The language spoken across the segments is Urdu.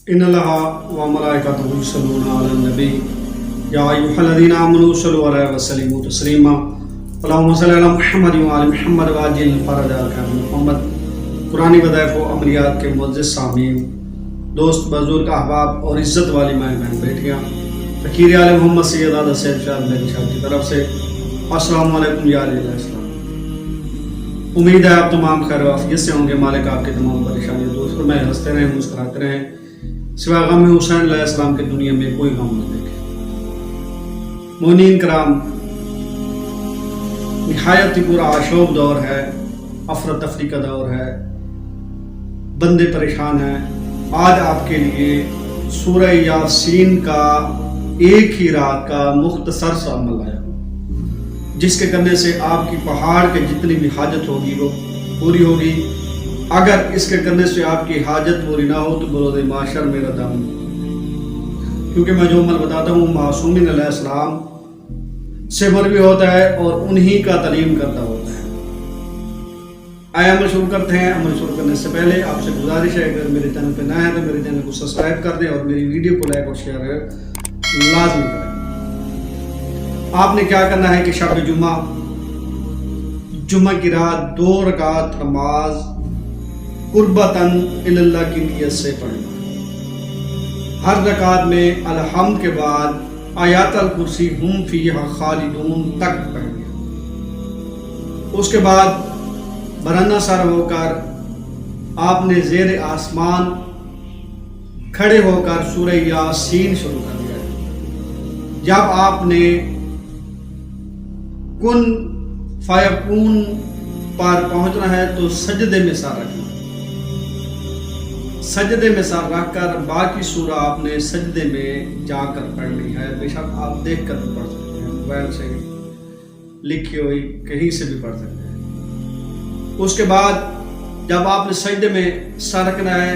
ان اللہ و ملائکتہ یصلون علی النبی یا ایھا الذین آمنوا صلوا علیہ وسلموا تسلیما اللہم صلی علی محمد و آل محمد واجل فرج ارکان محمد۔ قرآنی وظائف و عملیات کے معزز سامعین، دوست، بزرگ، احباب اور عزت والی مائیں بہن بیٹیاں، فقیر آل محمد سید اعلیٰ سید شاہ میری شاہ کی طرف سے السلام علیکم یا علیہ السلام۔ امید ہے آپ تمام خیر و عافیت سے ہوں گے۔ مالک آپ کے تمام پریشانیاں دور فرمائے، ہنستے رہیں، مسکراتے رہیں، سوائے غم حسین علیہ السلام کے دنیا میں کوئی غم نہ دیکھے۔ مومنین کرام، نہایت ہی پورا آشوب دور ہے، افراتفری کا دور ہے، بندے پریشان ہیں۔ آج آپ کے لیے سورہ یاسین کا ایک ہی رات کا مختصر سا عمل آیا ہوں، جس کے کرنے سے آپ کی پہاڑ کے جتنی بھی حاجت ہوگی وہ پوری ہوگی۔ اگر اس کے کرنے سے آپ کی حاجت پوری نہ ہو تو بروز معاشر میرا دم، کیونکہ میں جو عمل بتاتا ہوں معصومین علیہ السلام سے مروی ہوتا ہے اور انہی کا تعلیم کرتا ہوتا ہے۔ آئے عمل شروع کرتے ہیں۔ عمل شروع کرنے سے پہلے آپ سے گزارش ہے، اگر میرے چینل پہ نہ ہے تو میرے چینل کو سبسکرائب کر دیں اور میری ویڈیو کو لائک اور شیئر لازمی کریں۔ آپ نے کیا کرنا ہے کہ شب جمعہ کی رات 2 رکعت نماز قربتاً اللہ کی نیت سے پڑھنا۔ ہر رکعت میں الحمد کے بعد آیات الکرسی ہم فیہا خالدون تک پڑھنا۔ اس کے بعد برہنہ سر ہو کر آپ نے زیر آسمان کھڑے ہو کر سورہ یاسین شروع کر دیا ہے۔ جب آپ نے کن فیکون پر پہنچنا ہے تو سجدے میں سر رکھنا۔ سجدے میں سر رکھ کر باقی سورہ آپ نے سجدے میں جا کر پڑھنی ہے۔ بے شک آپ دیکھ کر بھی پڑھ سکتے ہیں، موبائل سے لکھی ہوئی کہیں سے بھی پڑھ سکتے ہیں۔ اس کے بعد جب آپ نے سجدے میں سر رکھنا ہے،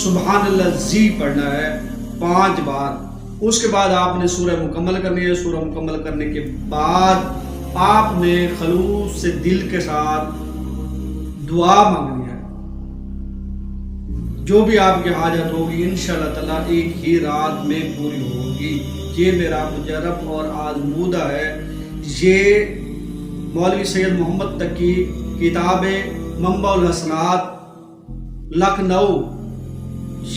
سبحان اللہ زی پڑھنا ہے 5 بار۔ اس کے بعد آپ نے سورہ مکمل کرنی ہے۔ سورہ مکمل کرنے کے بعد آپ نے خلوص سے دل کے ساتھ دعا مانگنی ہے۔ جو بھی آپ کی حاجت ہوگی انشاءاللہ تعالیٰ ایک ہی رات میں پوری ہوگی۔ یہ میرا مجرب اور آزمودہ ہے۔ یہ مولوی سید محمد تقی کتاب منبع الحسنات لکھنؤ،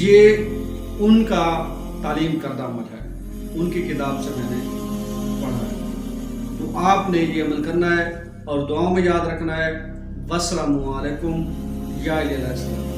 یہ ان کا تعلیم کردہ عمل ہے، ان کی کتاب سے میں نے پڑھا ہے۔ تو آپ نے یہ عمل کرنا ہے اور دعاؤں میں یاد رکھنا ہے۔ والسلام علیکم یا علیہ السلام۔